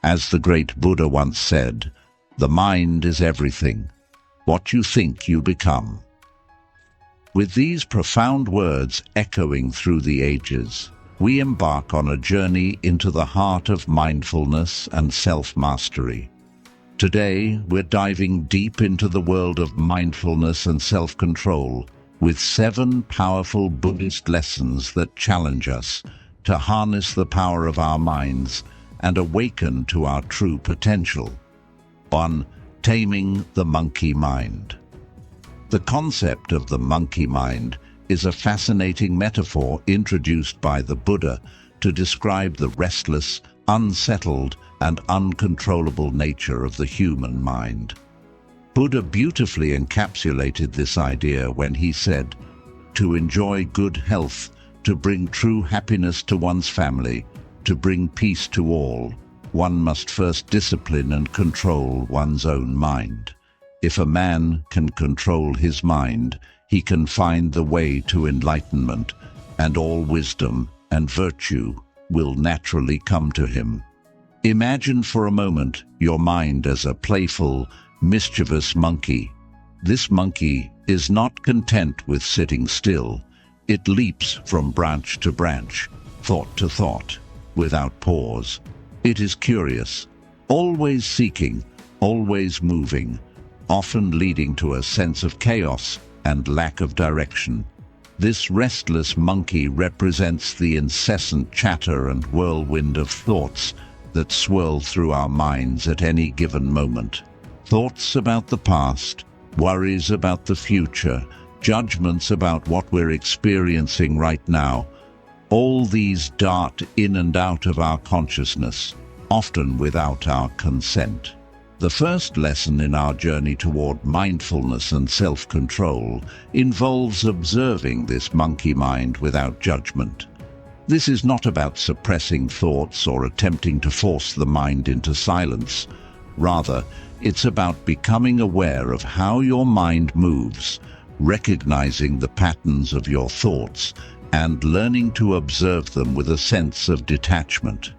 As the great Buddha once said, "The mind is everything. What you think, you become." With these profound words echoing through the ages, we embark on a journey into the heart of mindfulness and self-mastery. Today, we're diving deep into the world of mindfulness and self-control with 7 powerful Buddhist lessons that challenge us to harness the power of our minds and awaken to our true potential. 1. Taming the monkey mind. The concept of the monkey mind is a fascinating metaphor introduced by the Buddha to describe the restless, unsettled, and uncontrollable nature of the human mind. Buddha beautifully encapsulated this idea when he said, "To enjoy good health, to bring true happiness to one's family, to bring peace to all, one must first discipline and control one's own mind. If a man can control his mind, he can find the way to enlightenment, and all wisdom and virtue will naturally come to him." Imagine for a moment your mind as a playful, mischievous monkey. This monkey is not content with sitting still. It leaps from branch to branch, thought to thought, without pause. It is curious, always seeking, always moving, often leading to a sense of chaos and lack of direction. This restless monkey represents the incessant chatter and whirlwind of thoughts that swirl through our minds at any given moment. Thoughts about the past, worries about the future, judgments about what we're experiencing right now. All these dart in and out of our consciousness, often without our consent. The first lesson in our journey toward mindfulness and self-control involves observing this monkey mind without judgment. This is not about suppressing thoughts or attempting to force the mind into silence. Rather, it's about becoming aware of how your mind moves, recognizing the patterns of your thoughts, and learning to observe them with a sense of detachment.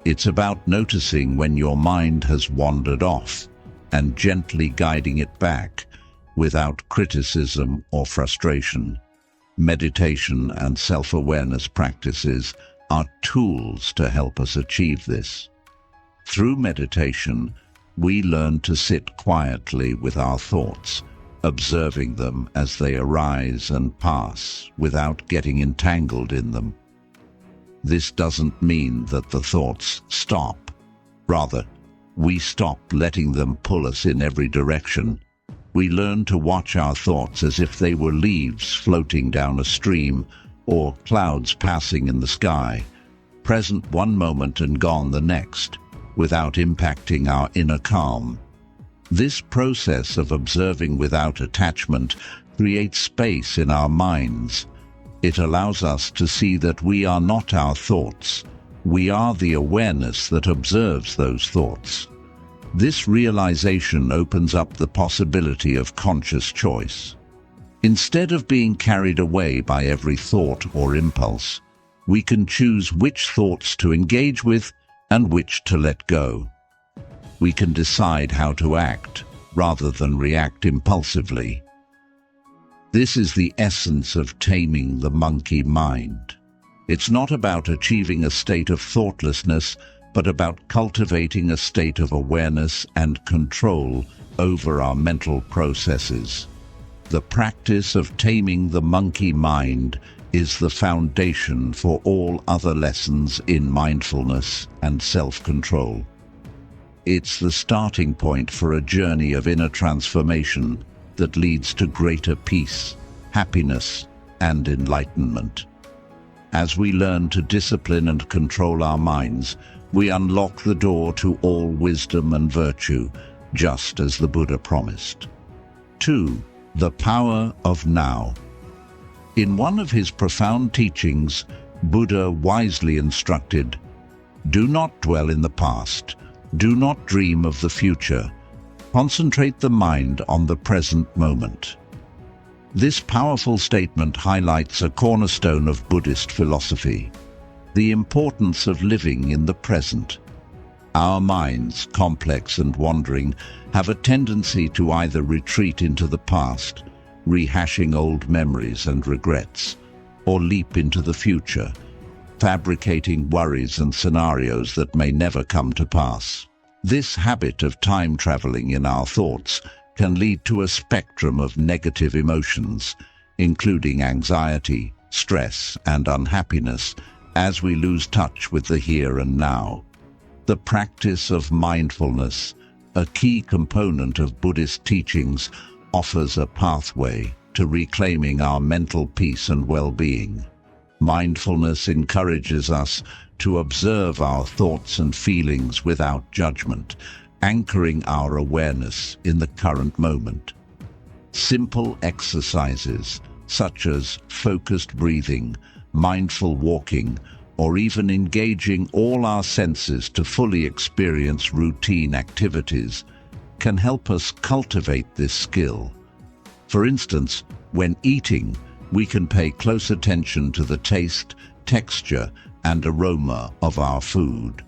It's about noticing when your mind has wandered off and gently guiding it back without criticism or frustration. Meditation and self-awareness practices are tools to help us achieve this. Through meditation, we learn to sit quietly with our thoughts, observing them as they arise and pass without getting entangled in them. This doesn't mean that the thoughts stop. Rather, we stop letting them pull us in every direction. We learn to watch our thoughts as if they were leaves floating down a stream or clouds passing in the sky, present one moment and gone the next, without impacting our inner calm. This process of observing without attachment creates space in our minds. It allows us to see that we are not our thoughts. We are the awareness that observes those thoughts. This realization opens up the possibility of conscious choice. Instead of being carried away by every thought or impulse, we can choose which thoughts to engage with and which to let go. We can decide how to act rather than react impulsively. This is the essence of taming the monkey mind. It's not about achieving a state of thoughtlessness, but about cultivating a state of awareness and control over our mental processes. The practice of taming the monkey mind is the foundation for all other lessons in mindfulness and self-control. It's the starting point for a journey of inner transformation that leads to greater peace, happiness, and enlightenment. As we learn to discipline and control our minds, we unlock the door to all wisdom and virtue, just as the Buddha promised. 2. The power of now. In one of his profound teachings, Buddha wisely instructed, "Do not dwell in the past. Do not dream of the future. Concentrate the mind on the present moment." This powerful statement highlights a cornerstone of Buddhist philosophy, the importance of living in the present. Our minds, complex and wandering, have a tendency to either retreat into the past, rehashing old memories and regrets, or leap into the future, fabricating worries and scenarios that may never come to pass. This habit of time traveling in our thoughts can lead to a spectrum of negative emotions, including anxiety, stress, and unhappiness, as we lose touch with the here and now. The practice of mindfulness, a key component of Buddhist teachings, offers a pathway to reclaiming our mental peace and well-being. Mindfulness encourages us to observe our thoughts and feelings without judgment, anchoring our awareness in the current moment. Simple exercises such as focused breathing, mindful walking, or even engaging all our senses to fully experience routine activities can help us cultivate this skill. For instance, when eating, we can pay close attention to the taste, texture, and aroma of our food.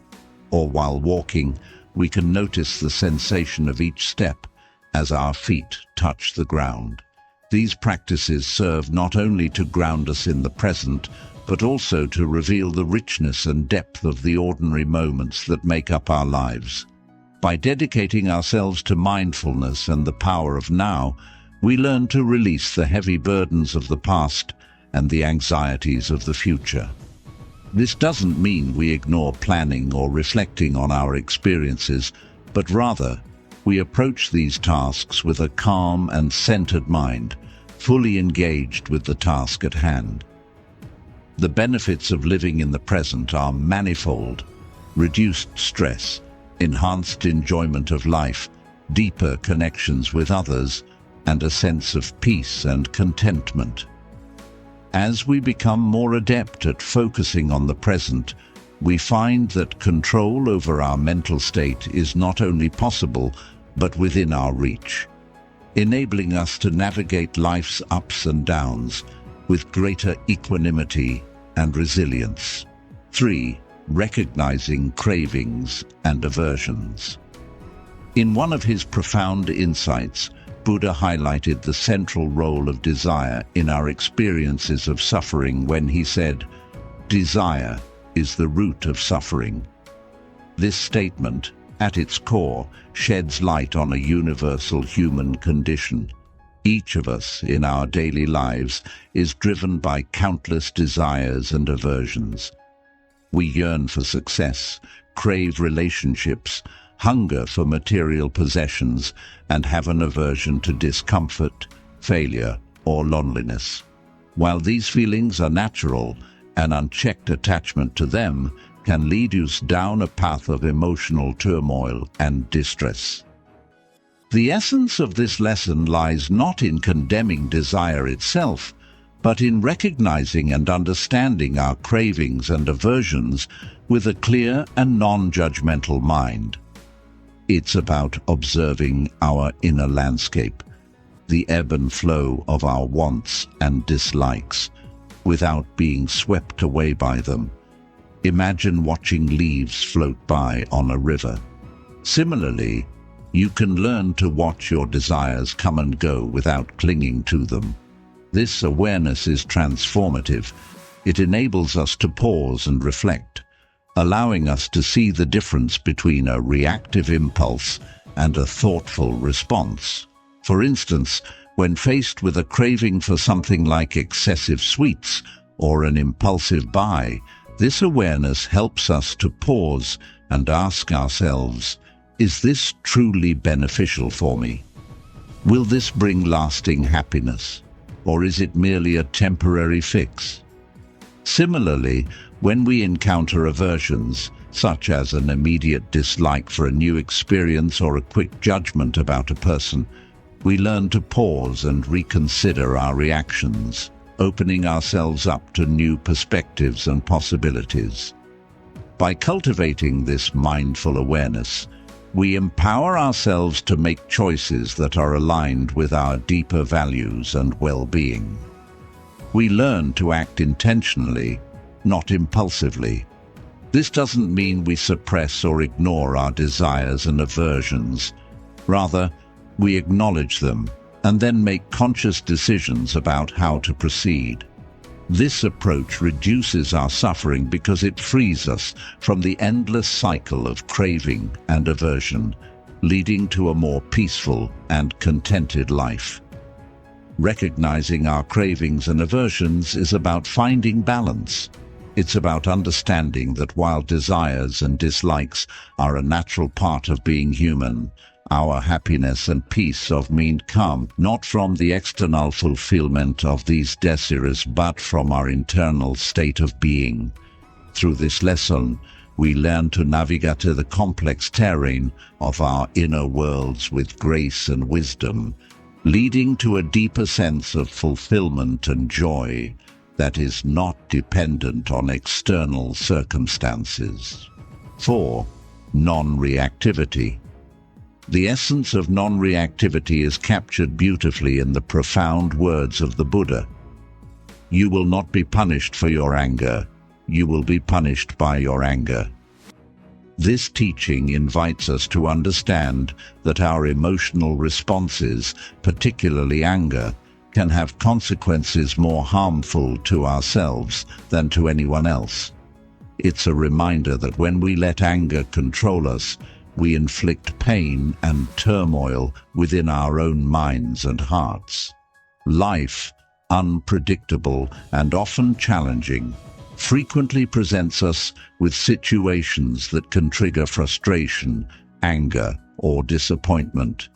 Or while walking, we can notice the sensation of each step as our feet touch the ground. These practices serve not only to ground us in the present, but also to reveal the richness and depth of the ordinary moments that make up our lives. By dedicating ourselves to mindfulness and the power of now, we learn to release the heavy burdens of the past and the anxieties of the future. This doesn't mean we ignore planning or reflecting on our experiences, but rather, we approach these tasks with a calm and centered mind, fully engaged with the task at hand. The benefits of living in the present are manifold: reduced stress, enhanced enjoyment of life, deeper connections with others, and a sense of peace and contentment. As we become more adept at focusing on the present, we find that control over our mental state is not only possible, but within our reach, enabling us to navigate life's ups and downs with greater equanimity and resilience. 3. Recognizing cravings and aversions. In one of his profound insights, Buddha highlighted the central role of desire in our experiences of suffering when he said, "Desire is the root of suffering." This statement, at its core, sheds light on a universal human condition. Each of us in our daily lives is driven by countless desires and aversions. We yearn for success, crave relationships, hunger for material possessions, and have an aversion to discomfort, failure, or loneliness. While these feelings are natural, an unchecked attachment to them can lead us down a path of emotional turmoil and distress. The essence of this lesson lies not in condemning desire itself, but in recognizing and understanding our cravings and aversions with a clear and non-judgmental mind. It's about observing our inner landscape, the ebb and flow of our wants and dislikes, without being swept away by them. Imagine watching leaves float by on a river. Similarly, you can learn to watch your desires come and go without clinging to them. This awareness is transformative. It enables us to pause and reflect, allowing us to see the difference between a reactive impulse and a thoughtful response. For instance, when faced with a craving for something like excessive sweets or an impulsive buy, this awareness helps us to pause and ask ourselves, is this truly beneficial for me? Will this bring lasting happiness, or is it merely a temporary fix? Similarly, when we encounter aversions, such as an immediate dislike for a new experience or a quick judgment about a person, we learn to pause and reconsider our reactions, opening ourselves up to new perspectives and possibilities. By cultivating this mindful awareness, we empower ourselves to make choices that are aligned with our deeper values and well-being. We learn to act intentionally, not impulsively, This doesn't mean we suppress or ignore our desires and aversions. Rather, we acknowledge them and then make conscious decisions about how to proceed. This approach reduces our suffering because it frees us from the endless cycle of craving and aversion, leading to a more peaceful and contented life. Recognizing our cravings and aversions is about finding balance. It's about understanding that while desires and dislikes are a natural part of being human, our happiness and peace of mind come not from the external fulfillment of these desires but from our internal state of being. Through this lesson, we learn to navigate the complex terrain of our inner worlds with grace and wisdom, leading to a deeper sense of fulfillment and joy that is not dependent on external circumstances. 4. Non-reactivity. The essence of non-reactivity is captured beautifully in the profound words of the Buddha. You will not be punished for your anger. You will be punished by your anger. This teaching invites us to understand that our emotional responses, particularly anger, can have consequences more harmful to ourselves than to anyone else. It's a reminder that when we let anger control us, we inflict pain and turmoil within our own minds and hearts. Life, unpredictable and often challenging, frequently presents us with situations that can trigger frustration, anger, or disappointment.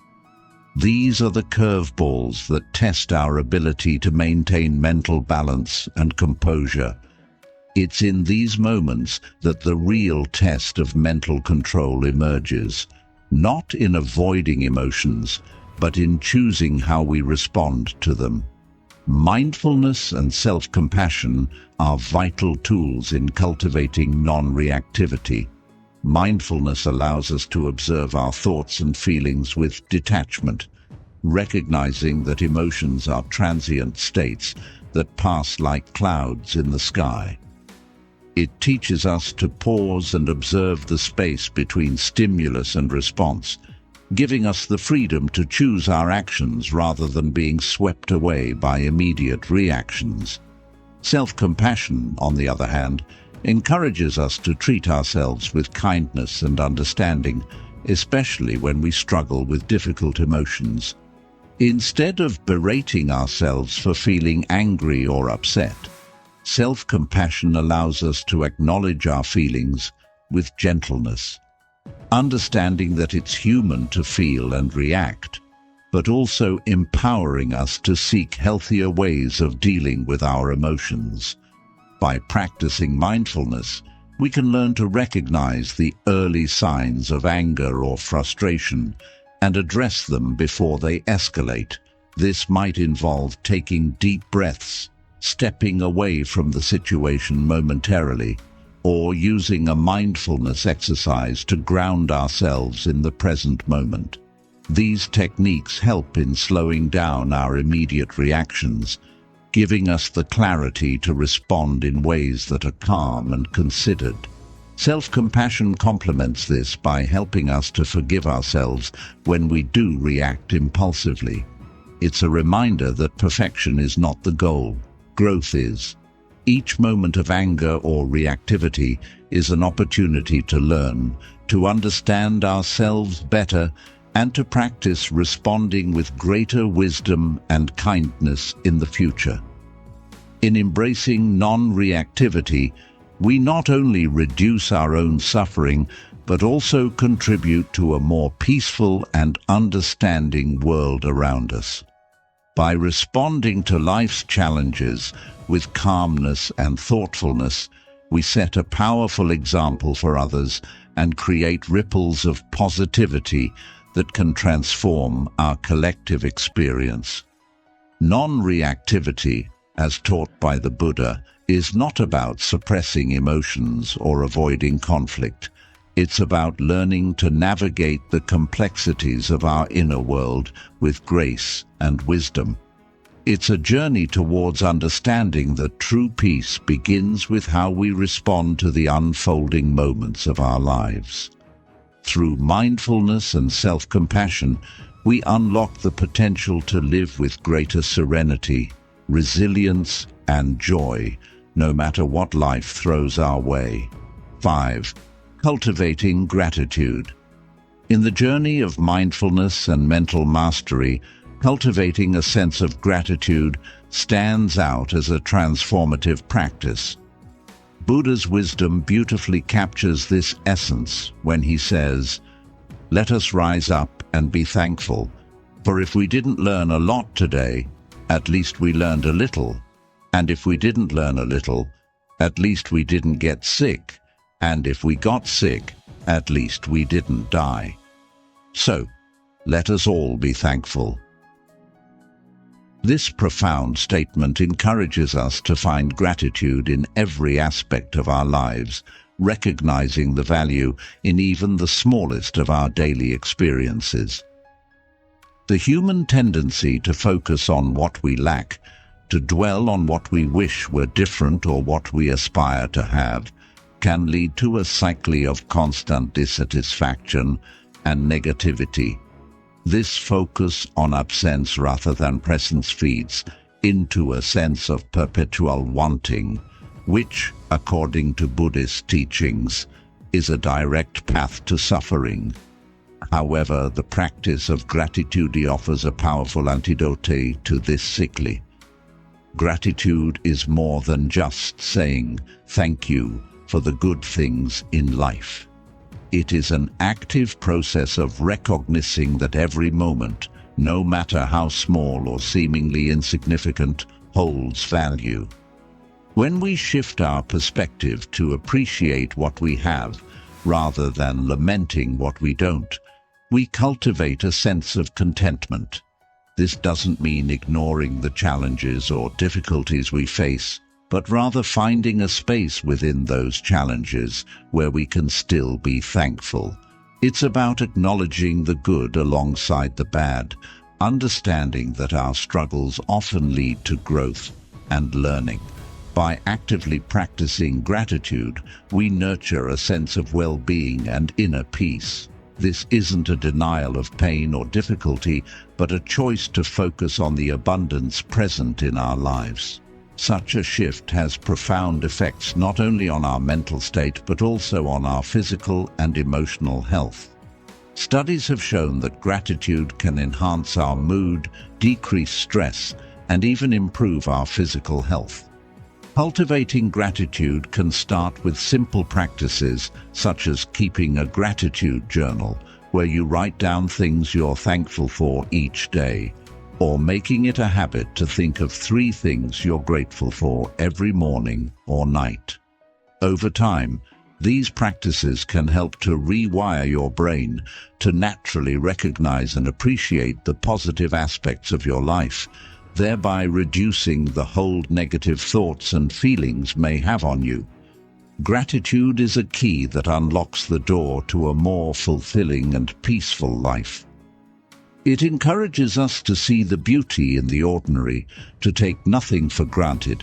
These are the curveballs that test our ability to maintain mental balance and composure. It's in these moments that the real test of mental control emerges, not in avoiding emotions, but in choosing how we respond to them. Mindfulness and self-compassion are vital tools in cultivating non-reactivity. Mindfulness allows us to observe our thoughts and feelings with detachment, recognizing that emotions are transient states that pass like clouds in the sky. It teaches us to pause and observe the space between stimulus and response, giving us the freedom to choose our actions rather than being swept away by immediate reactions. Self-compassion, on the other hand, encourages us to treat ourselves with kindness and understanding, especially when we struggle with difficult emotions. Instead of berating ourselves for feeling angry or upset, self-compassion allows us to acknowledge our feelings with gentleness, understanding that it's human to feel and react, but also empowering us to seek healthier ways of dealing with our emotions. By practicing mindfulness, we can learn to recognize the early signs of anger or frustration and address them before they escalate. This might involve taking deep breaths, stepping away from the situation momentarily, or using a mindfulness exercise to ground ourselves in the present moment. These techniques help in slowing down our immediate reactions, giving us the clarity to respond in ways that are calm and considered. Self-compassion complements this by helping us to forgive ourselves when we do react impulsively. It's a reminder that perfection is not the goal. Growth is. Each moment of anger or reactivity is an opportunity to learn, to understand ourselves better, and to practice responding with greater wisdom and kindness in the future. In embracing non-reactivity, we not only reduce our own suffering, but also contribute to a more peaceful and understanding world around us. By responding to life's challenges with calmness and thoughtfulness, we set a powerful example for others and create ripples of positivity that can transform our collective experience. Non-reactivity, as taught by the Buddha, is not about suppressing emotions or avoiding conflict. It's about learning to navigate the complexities of our inner world with grace and wisdom. It's a journey towards understanding that true peace begins with how we respond to the unfolding moments of our lives. Through mindfulness and self-compassion, we unlock the potential to live with greater serenity, resilience, and joy, no matter what life throws our way. 5. Cultivating gratitude. In the journey of mindfulness and mental mastery, cultivating a sense of gratitude stands out as a transformative practice. Buddha's wisdom beautifully captures this essence when he says, "Let us rise up and be thankful, for if we didn't learn a lot today, at least we learned a little, and if we didn't learn a little, at least we didn't get sick, and if we got sick, at least we didn't die. So, let us all be thankful." This profound statement encourages us to find gratitude in every aspect of our lives, recognizing the value in even the smallest of our daily experiences. The human tendency to focus on what we lack, to dwell on what we wish were different or what we aspire to have, can lead to a cycle of constant dissatisfaction and negativity. This focus on absence rather than presence feeds into a sense of perpetual wanting, which, according to Buddhist teachings, is a direct path to suffering. However, the practice of gratitude offers a powerful antidote to this cycle. Gratitude is more than just saying thank you for the good things in life. It is an active process of recognizing that every moment, no matter how small or seemingly insignificant, holds value. When we shift our perspective to appreciate what we have, rather than lamenting what we don't, we cultivate a sense of contentment. This doesn't mean ignoring the challenges or difficulties we face, but rather finding a space within those challenges where we can still be thankful. It's about acknowledging the good alongside the bad, understanding that our struggles often lead to growth and learning. By actively practicing gratitude, we nurture a sense of well-being and inner peace. This isn't a denial of pain or difficulty, but a choice to focus on the abundance present in our lives. Such a shift has profound effects not only on our mental state but also on our physical and emotional health. Studies have shown that gratitude can enhance our mood, decrease stress, and even improve our physical health. Cultivating gratitude can start with simple practices such as keeping a gratitude journal where you write down things you're thankful for each day, or making it a habit to think of 3 things you're grateful for every morning or night. Over time, these practices can help to rewire your brain to naturally recognize and appreciate the positive aspects of your life, thereby reducing the hold negative thoughts and feelings may have on you. Gratitude is a key that unlocks the door to a more fulfilling and peaceful life. It encourages us to see the beauty in the ordinary, to take nothing for granted,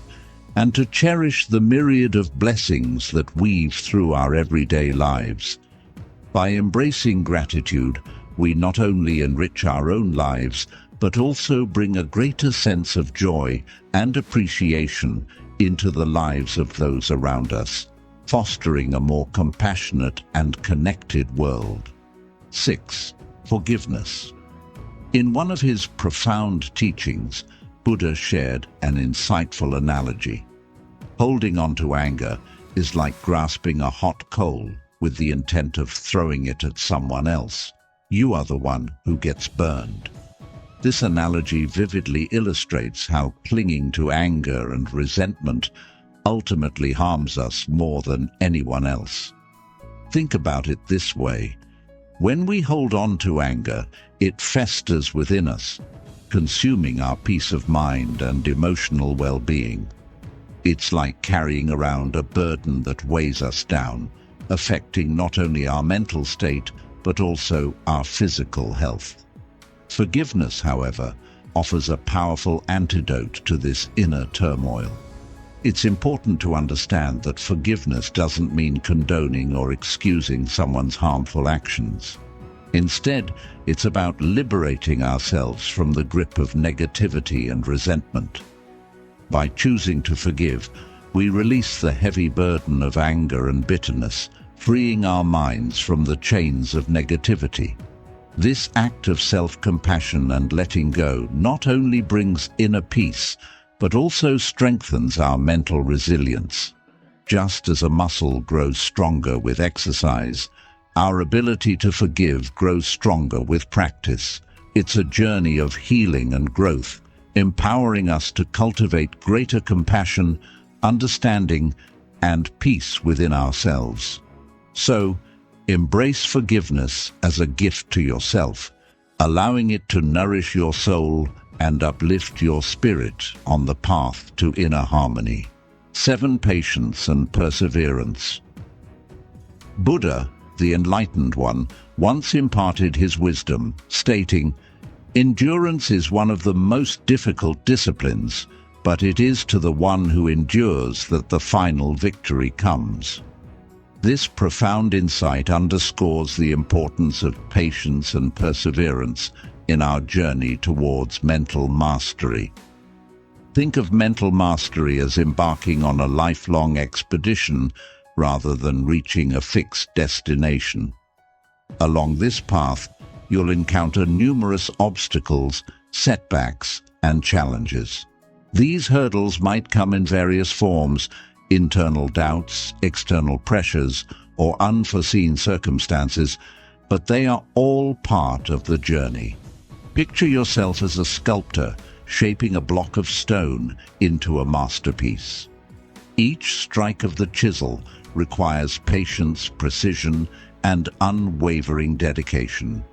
and to cherish the myriad of blessings that weave through our everyday lives. By embracing gratitude, we not only enrich our own lives, but also bring a greater sense of joy and appreciation into the lives of those around us, fostering a more compassionate and connected world. 6. Forgiveness. In one of his profound teachings, Buddha shared an insightful analogy. Holding on to anger is like grasping a hot coal with the intent of throwing it at someone else. You are the one who gets burned. This analogy vividly illustrates how clinging to anger and resentment ultimately harms us more than anyone else. Think about it this way. When we hold on to anger, it festers within us, consuming our peace of mind and emotional well-being. It's like carrying around a burden that weighs us down, affecting not only our mental state, but also our physical health. Forgiveness, however, offers a powerful antidote to this inner turmoil. It's important to understand that forgiveness doesn't mean condoning or excusing someone's harmful actions. Instead, it's about liberating ourselves from the grip of negativity and resentment. By choosing to forgive, we release the heavy burden of anger and bitterness, freeing our minds from the chains of negativity. This act of self-compassion and letting go not only brings inner peace, but also strengthens our mental resilience. Just as a muscle grows stronger with exercise, our ability to forgive grows stronger with practice. It's a journey of healing and growth, empowering us to cultivate greater compassion, understanding, and peace within ourselves. So, embrace forgiveness as a gift to yourself, allowing it to nourish your soul and uplift your spirit on the path to inner harmony. 7. Patience and perseverance. Buddha, the enlightened one, once imparted his wisdom, stating, "Endurance is one of the most difficult disciplines, but it is to the one who endures that the final victory comes." This profound insight underscores the importance of patience and perseverance in our journey towards mental mastery. Think of mental mastery as embarking on a lifelong expedition rather than reaching a fixed destination. Along this path, you'll encounter numerous obstacles, setbacks, and challenges. These hurdles might come in various forms: internal doubts, external pressures, or unforeseen circumstances, but they are all part of the journey. Picture yourself as a sculptor shaping a block of stone into a masterpiece. Each strike of the chisel requires patience, precision, and unwavering dedication.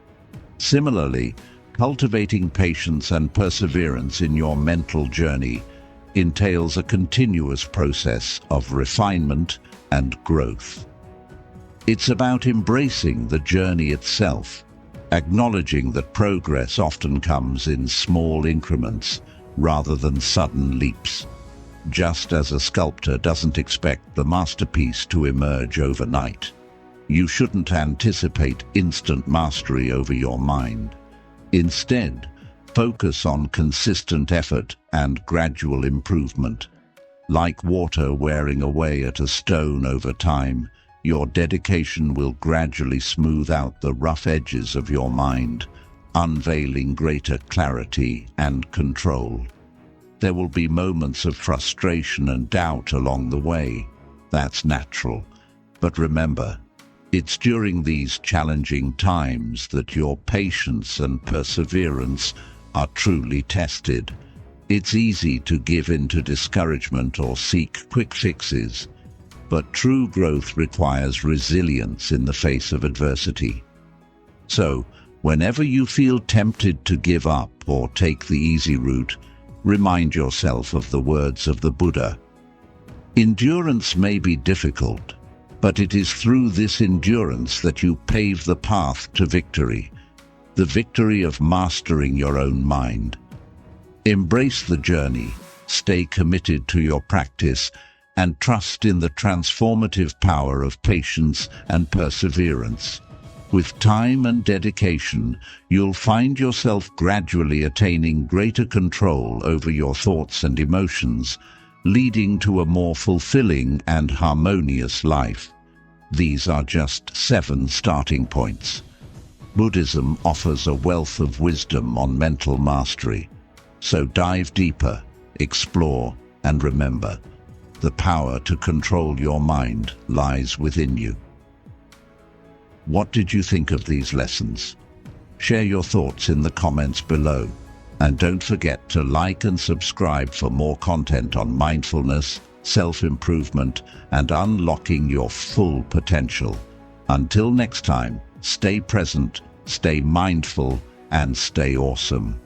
Similarly, cultivating patience and perseverance in your mental journey entails a continuous process of refinement and growth. It's about embracing the journey itself, acknowledging that progress often comes in small increments rather than sudden leaps. Just as a sculptor doesn't expect the masterpiece to emerge overnight, you shouldn't anticipate instant mastery over your mind. Instead, focus on consistent effort and gradual improvement. Like water wearing away at a stone over time, your dedication will gradually smooth out the rough edges of your mind, unveiling greater clarity and control. There will be moments of frustration and doubt along the way. That's natural. But remember, it's during these challenging times that your patience and perseverance are truly tested. It's easy to give in to discouragement or seek quick fixes, but true growth requires resilience in the face of adversity. So, whenever you feel tempted to give up or take the easy route, remind yourself of the words of the Buddha. Endurance may be difficult, but it is through this endurance that you pave the path to victory, the victory of mastering your own mind. Embrace the journey, stay committed to your practice, and trust in the transformative power of patience and perseverance. With time and dedication, you'll find yourself gradually attaining greater control over your thoughts and emotions, leading to a more fulfilling and harmonious life. These are just 7 starting points. Buddhism offers a wealth of wisdom on mental mastery. So dive deeper, explore, and remember, the power to control your mind lies within you. What did you think of these lessons? Share your thoughts in the comments below. And don't forget to like and subscribe for more content on mindfulness, self-improvement, and unlocking your full potential. Until next time, stay present, stay mindful, and stay awesome.